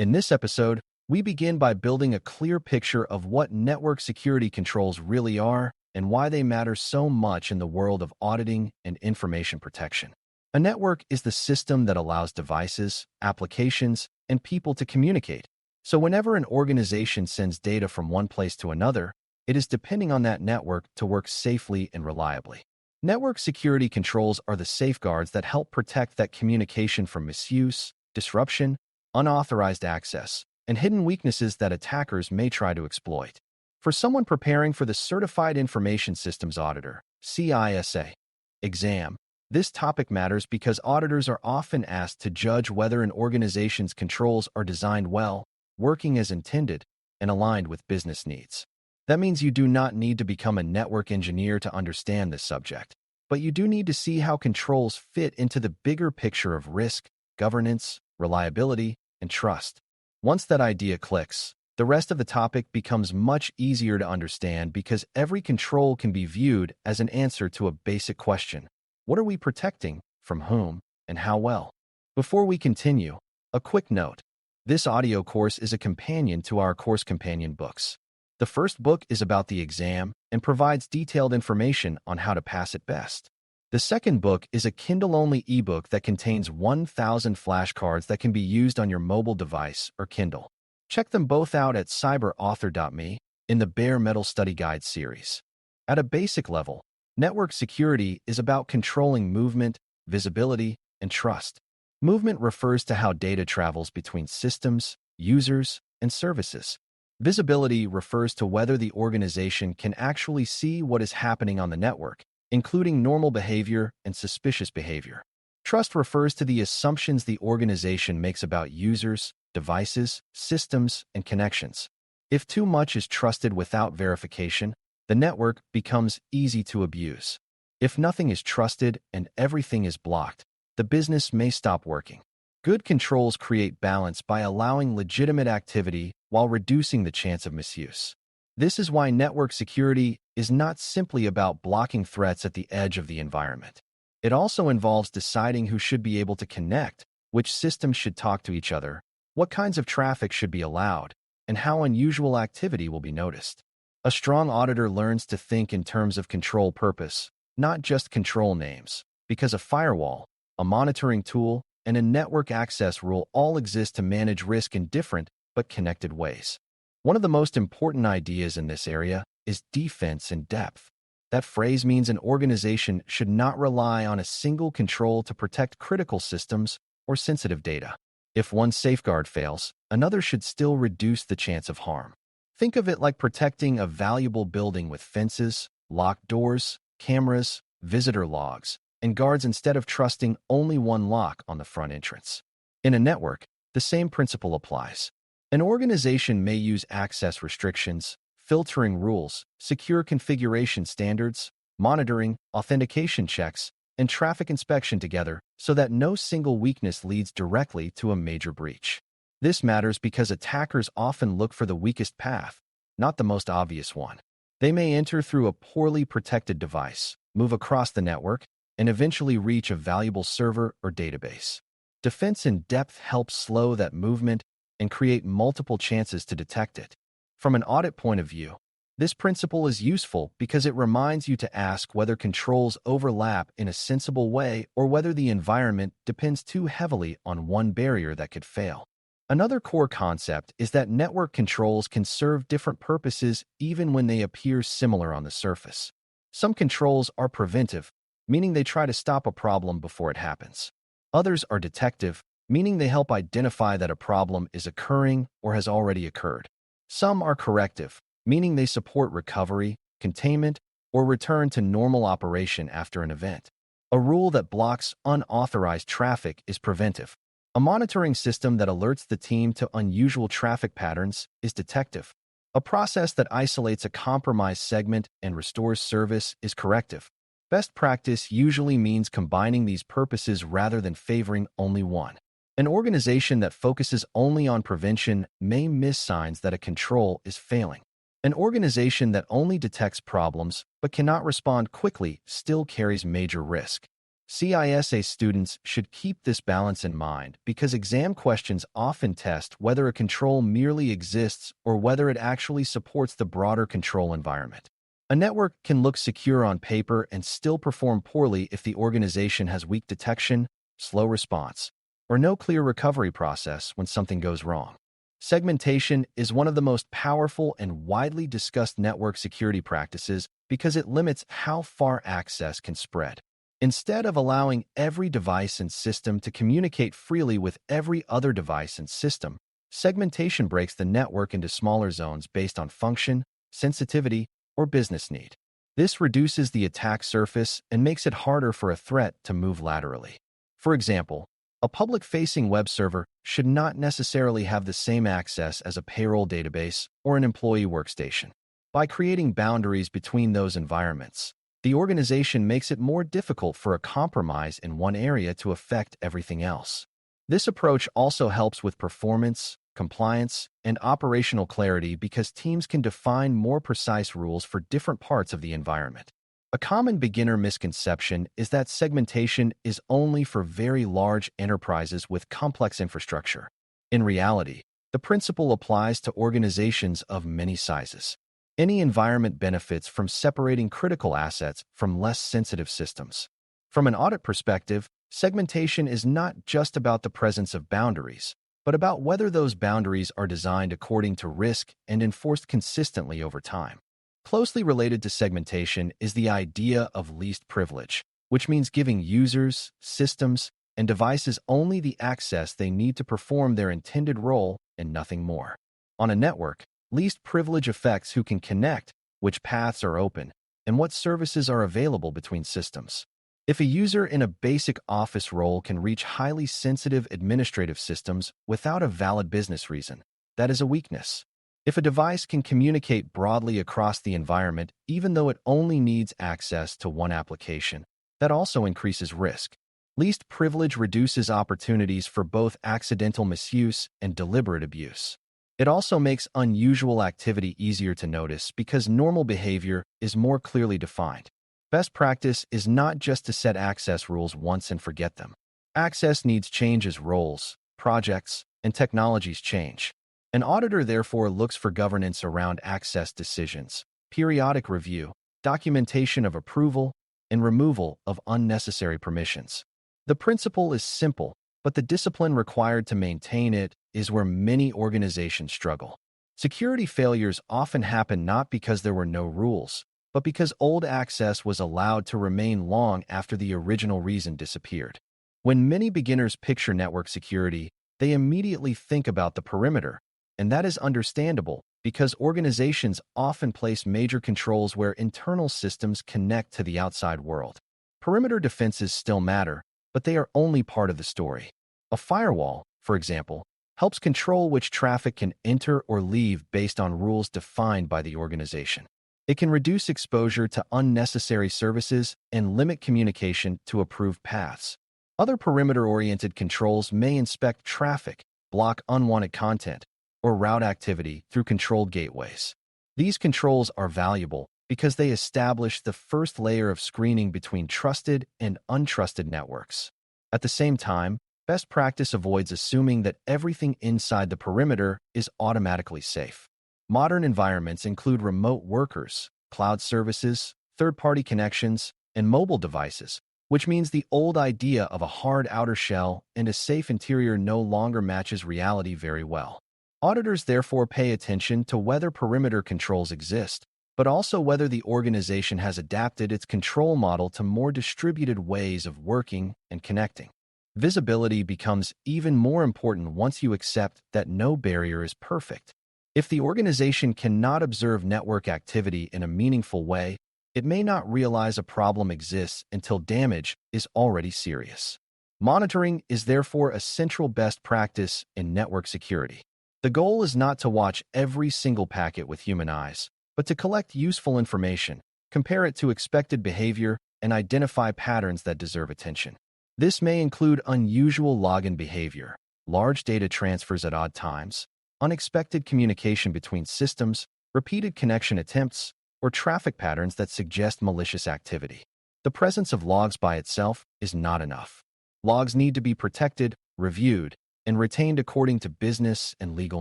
In this episode, we begin by building a clear picture of what network security controls really are and why they matter so much in the world of auditing and information protection. A network is the system that allows devices, applications, and people to communicate. So whenever an organization sends data from one place to another, it is depending on that network to work safely and reliably. Network security controls are the safeguards that help protect that communication from misuse, disruption, unauthorized access, and hidden weaknesses that attackers may try to exploit. For someone preparing for the Certified Information Systems Auditor (CISA) exam, this topic matters because auditors are often asked to judge whether an organization's controls are designed well, working as intended, and aligned with business needs. That means you do not need to become a network engineer to understand this subject, but you do need to see how controls fit into the bigger picture of risk, governance, reliability, and trust. Once that idea clicks, the rest of the topic becomes much easier to understand because every control can be viewed as an answer to a basic question. What are we protecting, from whom, and how well? Before we continue, a quick note. This audio course is a companion to our course companion books. The first book is about the exam and provides detailed information on how to pass it best. The second book is a Kindle-only ebook that contains 1,000 flashcards that can be used on your mobile device or Kindle. Check them both out at cyberauthor.me in the Bare Metal Study Guide series. At a basic level, network security is about controlling movement, visibility, and trust. Movement refers to how data travels between systems, users, and services. Visibility refers to whether the organization can actually see what is happening on the network, including normal behavior and suspicious behavior. Trust refers to the assumptions the organization makes about users, devices, systems, and connections. If too much is trusted without verification, the network becomes easy to abuse. If nothing is trusted and everything is blocked, the business may stop working. Good controls create balance by allowing legitimate activity while reducing the chance of misuse. This is why network security is not simply about blocking threats at the edge of the environment. It also involves deciding who should be able to connect, which systems should talk to each other, what kinds of traffic should be allowed, and how unusual activity will be noticed. A strong auditor learns to think in terms of control purpose, not just control names, because a firewall, a monitoring tool, and a network access rule all exist to manage risk in different but connected ways. One of the most important ideas in this area is defense in depth. That phrase means an organization should not rely on a single control to protect critical systems or sensitive data. If one safeguard fails, another should still reduce the chance of harm. Think of it like protecting a valuable building with fences, locked doors, cameras, visitor logs, and guards instead of trusting only one lock on the front entrance. In a network, the same principle applies. An organization may use access restrictions, filtering rules, secure configuration standards, monitoring, authentication checks, and traffic inspection together so that no single weakness leads directly to a major breach. This matters because attackers often look for the weakest path, not the most obvious one. They may enter through a poorly protected device, move across the network, and eventually reach a valuable server or database. Defense in depth helps slow that movement and create multiple chances to detect it. From an audit point of view, this principle is useful because it reminds you to ask whether controls overlap in a sensible way or whether the environment depends too heavily on one barrier that could fail. Another core concept is that network controls can serve different purposes even when they appear similar on the surface. Some controls are preventive, meaning they try to stop a problem before it happens. Others are detective, meaning they help identify that a problem is occurring or has already occurred. Some are corrective, meaning they support recovery, containment, or return to normal operation after an event. A rule that blocks unauthorized traffic is preventive. A monitoring system that alerts the team to unusual traffic patterns is detective. A process that isolates a compromised segment and restores service is corrective. Best practice usually means combining these purposes rather than favoring only one. An organization that focuses only on prevention may miss signs that a control is failing. An organization that only detects problems but cannot respond quickly still carries major risk. CISA students should keep this balance in mind because exam questions often test whether a control merely exists or whether it actually supports the broader control environment. A network can look secure on paper and still perform poorly if the organization has weak detection, slow response, or no clear recovery process when something goes wrong. Segmentation is one of the most powerful and widely discussed network security practices because it limits how far access can spread. Instead of allowing every device and system to communicate freely with every other device and system, segmentation breaks the network into smaller zones based on function, sensitivity, or business need. This reduces the attack surface and makes it harder for a threat to move laterally. For example, a public-facing web server should not necessarily have the same access as a payroll database or an employee workstation. By creating boundaries between those environments, the organization makes it more difficult for a compromise in one area to affect everything else. This approach also helps with performance, compliance, and operational clarity because teams can define more precise rules for different parts of the environment. A common beginner misconception is that segmentation is only for very large enterprises with complex infrastructure. In reality, the principle applies to organizations of many sizes. Any environment benefits from separating critical assets from less sensitive systems. From an audit perspective, segmentation is not just about the presence of boundaries, but about whether those boundaries are designed according to risk and enforced consistently over time. Closely related to segmentation is the idea of least privilege, which means giving users, systems, and devices only the access they need to perform their intended role and nothing more. On a network, least privilege affects who can connect, which paths are open, and what services are available between systems. If a user in a basic office role can reach highly sensitive administrative systems without a valid business reason, that is a weakness. If a device can communicate broadly across the environment, even though it only needs access to one application, that also increases risk. Least privilege reduces opportunities for both accidental misuse and deliberate abuse. It also makes unusual activity easier to notice because normal behavior is more clearly defined. Best practice is not just to set access rules once and forget them. Access needs change as roles, projects, and technologies change. An auditor therefore looks for governance around access decisions, periodic review, documentation of approval, and removal of unnecessary permissions. The principle is simple, but the discipline required to maintain it is where many organizations struggle. Security failures often happen not because there were no rules, but because old access was allowed to remain long after the original reason disappeared. When many beginners picture network security, they immediately think about the perimeter, and that is understandable because organizations often place major controls where internal systems connect to the outside world. Perimeter defenses still matter, but they are only part of the story. A firewall, for example, helps control which traffic can enter or leave based on rules defined by the organization. It can reduce exposure to unnecessary services and limit communication to approved paths. Other perimeter-oriented controls may inspect traffic, block unwanted content, or route activity through controlled gateways. These controls are valuable because they establish the first layer of screening between trusted and untrusted networks. At the same time, best practice avoids assuming that everything inside the perimeter is automatically safe. Modern environments include remote workers, cloud services, third-party connections, and mobile devices, which means the old idea of a hard outer shell and a safe interior no longer matches reality very well. Auditors therefore pay attention to whether perimeter controls exist, but also whether the organization has adapted its control model to more distributed ways of working and connecting. Visibility becomes even more important once you accept that no barrier is perfect. If the organization cannot observe network activity in a meaningful way, it may not realize a problem exists until damage is already serious. Monitoring is therefore a central best practice in network security. The goal is not to watch every single packet with human eyes, but to collect useful information, compare it to expected behavior, and identify patterns that deserve attention. This may include unusual login behavior, large data transfers at odd times, unexpected communication between systems, repeated connection attempts, or traffic patterns that suggest malicious activity. The presence of logs by itself is not enough. Logs need to be protected, reviewed, and retained according to business and legal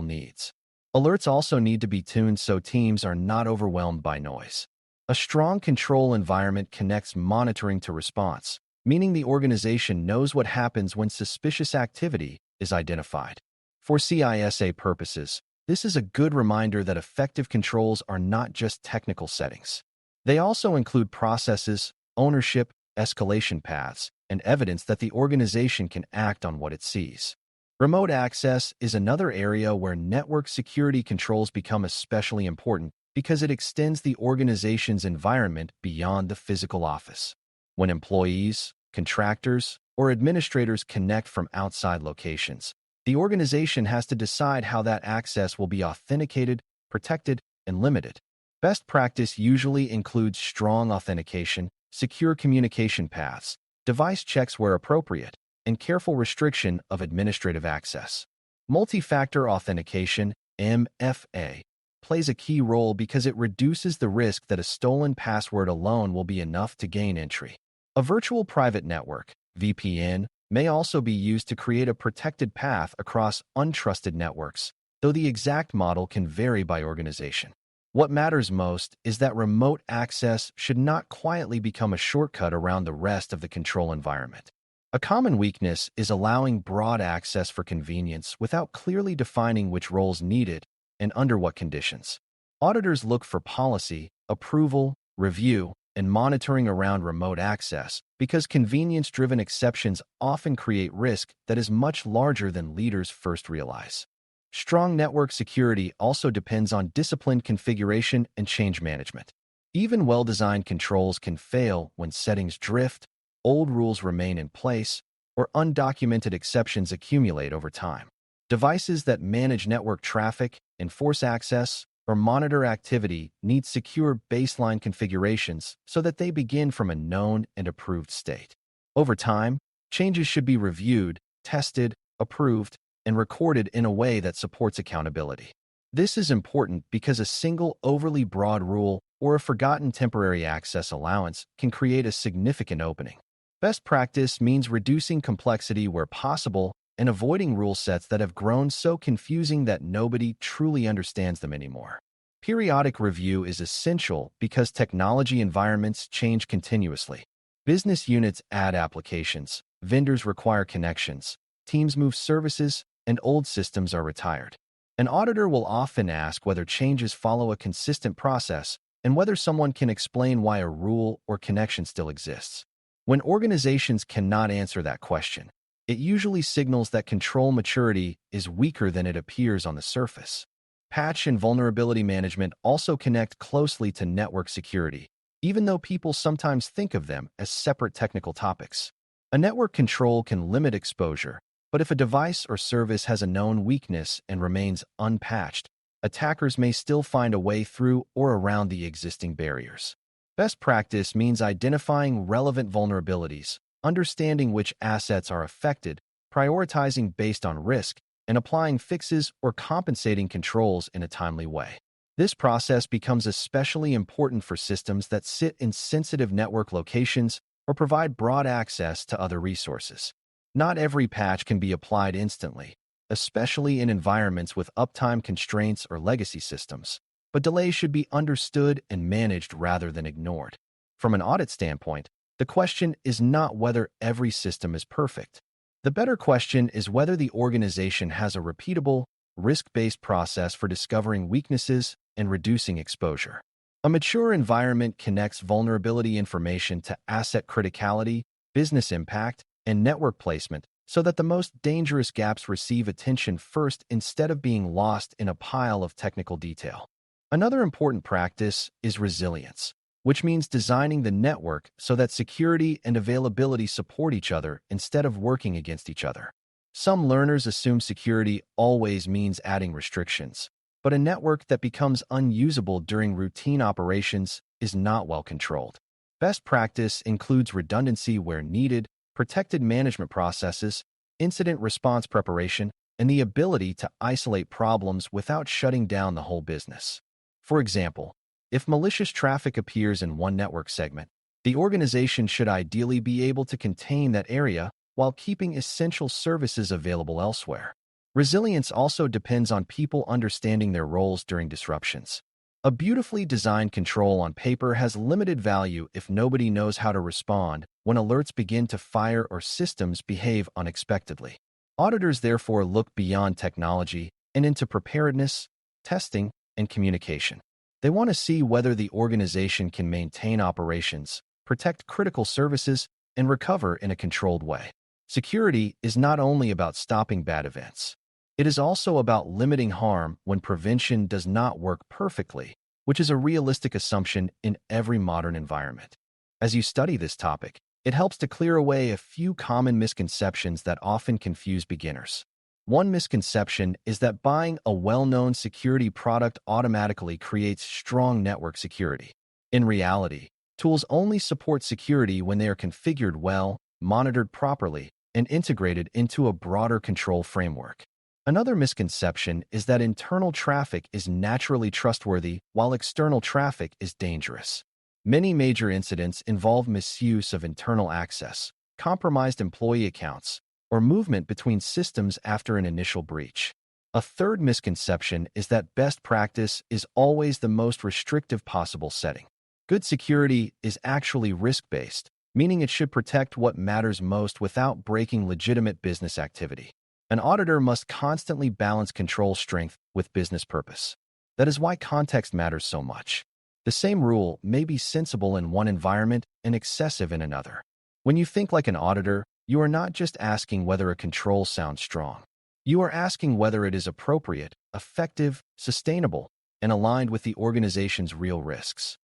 needs. Alerts also need to be tuned so teams are not overwhelmed by noise. A strong control environment connects monitoring to response, meaning the organization knows what happens when suspicious activity is identified. For CISA purposes, this is a good reminder that effective controls are not just technical settings. They also include processes, ownership, escalation paths, and evidence that the organization can act on what it sees. Remote access is another area where network security controls become especially important because it extends the organization's environment beyond the physical office. When employees, contractors, or administrators connect from outside locations, the organization has to decide how that access will be authenticated, protected, and limited. Best practice usually includes strong authentication, secure communication paths, device checks where appropriate, and careful restriction of administrative access. Multi-factor authentication, MFA, plays a key role because it reduces the risk that a stolen password alone will be enough to gain entry. A virtual private network, VPN, may also be used to create a protected path across untrusted networks, though the exact model can vary by organization. What matters most is that remote access should not quietly become a shortcut around the rest of the control environment. A common weakness is allowing broad access for convenience without clearly defining which roles need it and under what conditions. Auditors look for policy, approval, review, and monitoring around remote access because convenience-driven exceptions often create risk that is much larger than leaders first realize. Strong network security also depends on disciplined configuration and change management. Even well-designed controls can fail when settings drift, old rules remain in place, or undocumented exceptions accumulate over time. Devices that manage network traffic, enforce access, or monitor activity need secure baseline configurations so that they begin from a known and approved state. Over time, changes should be reviewed, tested, approved, and recorded in a way that supports accountability. This is important because a single overly broad rule or a forgotten temporary access allowance can create a significant opening. Best practice means reducing complexity where possible and avoiding rule sets that have grown so confusing that nobody truly understands them anymore. Periodic review is essential because technology environments change continuously. Business units add applications, vendors require connections, teams move services, and old systems are retired. An auditor will often ask whether changes follow a consistent process and whether someone can explain why a rule or connection still exists. When organizations cannot answer that question, it usually signals that control maturity is weaker than it appears on the surface. Patch and vulnerability management also connect closely to network security, even though people sometimes think of them as separate technical topics. A network control can limit exposure, but if a device or service has a known weakness and remains unpatched, attackers may still find a way through or around the existing barriers. Best practice means identifying relevant vulnerabilities, understanding which assets are affected, prioritizing based on risk, and applying fixes or compensating controls in a timely way. This process becomes especially important for systems that sit in sensitive network locations or provide broad access to other resources. Not every patch can be applied instantly, especially in environments with uptime constraints or legacy systems, but delays should be understood and managed rather than ignored. From an audit standpoint, the question is not whether every system is perfect. The better question is whether the organization has a repeatable, risk-based process for discovering weaknesses and reducing exposure. A mature environment connects vulnerability information to asset criticality, business impact, and network placement so that the most dangerous gaps receive attention first instead of being lost in a pile of technical detail. Another important practice is resilience, which means designing the network so that security and availability support each other instead of working against each other. Some learners assume security always means adding restrictions, but a network that becomes unusable during routine operations is not well controlled. Best practice includes redundancy where needed, protected management processes, incident response preparation, and the ability to isolate problems without shutting down the whole business. For example, if malicious traffic appears in one network segment, The organization should ideally be able to contain that area while keeping essential services available elsewhere. Resilience also depends on people understanding their roles during disruptions. A beautifully designed control on paper has limited value if nobody knows how to respond when alerts begin to fire or systems behave unexpectedly. Auditors therefore look beyond technology and into preparedness, testing, and communication. They want to see whether the organization can maintain operations, protect critical services, and recover in a controlled way. Security is not only about stopping bad events. It is also about limiting harm when prevention does not work perfectly, which is a realistic assumption in every modern environment. As you study this topic, it helps to clear away a few common misconceptions that often confuse beginners. One misconception is that buying a well-known security product automatically creates strong network security. In reality, tools only support security when they are configured well, monitored properly, and integrated into a broader control framework. Another misconception is that internal traffic is naturally trustworthy while external traffic is dangerous. Many major incidents involve misuse of internal access, compromised employee accounts, or movement between systems after an initial breach. A third misconception is that best practice is always the most restrictive possible setting. Good security is actually risk-based, meaning it should protect what matters most without breaking legitimate business activity. An auditor must constantly balance control strength with business purpose. That is why context matters so much. The same rule may be sensible in one environment and excessive in another. When you think like an auditor, you are not just asking whether a control sounds strong. You are asking whether it is appropriate, effective, sustainable, and aligned with the organization's real risks.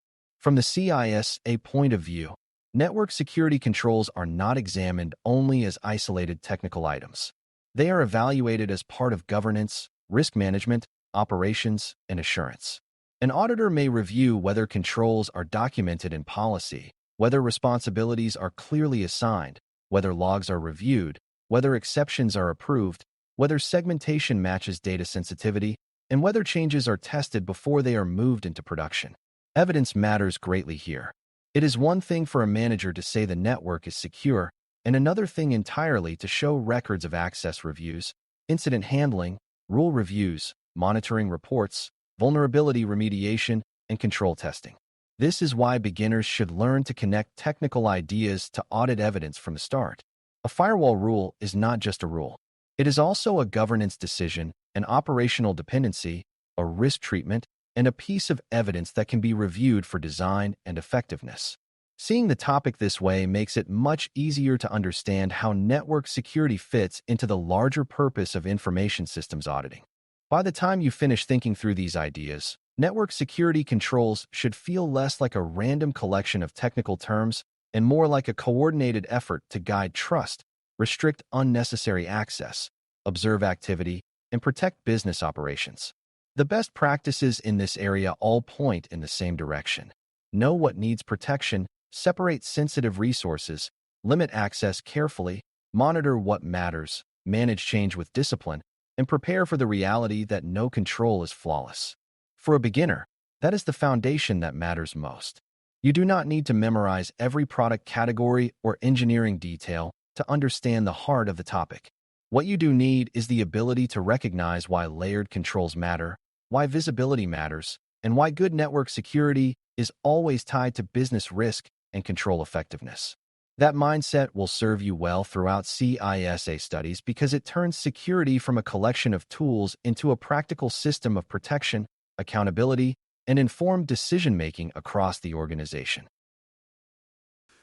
From the CISA point of view, network security controls are not examined only as isolated technical items. They are evaluated as part of governance, risk management, operations, and assurance. An auditor may review whether controls are documented in policy, whether responsibilities are clearly assigned, whether logs are reviewed, whether exceptions are approved, whether segmentation matches data sensitivity, and whether changes are tested before they are moved into production. Evidence matters greatly here. It is one thing for a manager to say the network is secure, and another thing entirely to show records of access reviews, incident handling, rule reviews, monitoring reports, vulnerability remediation, and control testing. This is why beginners should learn to connect technical ideas to audit evidence from the start. A firewall rule is not just a rule. It is also a governance decision, an operational dependency, a risk treatment, and a piece of evidence that can be reviewed for design and effectiveness. Seeing the topic this way makes it much easier to understand how network security fits into the larger purpose of information systems auditing. By the time you finish thinking through these ideas, network security controls should feel less like a random collection of technical terms and more like a coordinated effort to guide trust, restrict unnecessary access, observe activity, and protect business operations. The best practices in this area all point in the same direction. Know what needs protection, separate sensitive resources, limit access carefully, monitor what matters, manage change with discipline, and prepare for the reality that no control is flawless. For a beginner, that is the foundation that matters most. You do not need to memorize every product category or engineering detail to understand the heart of the topic. What you do need is the ability to recognize why layered controls matter, why visibility matters, and why good network security is always tied to business risk and control effectiveness. That mindset will serve you well throughout CISA studies because it turns security from a collection of tools into a practical system of protection, accountability, and informed decision-making across the organization.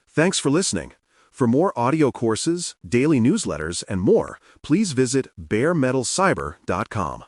Thanks for listening. For more audio courses, daily newsletters, and more, please visit baremetalcyber.com.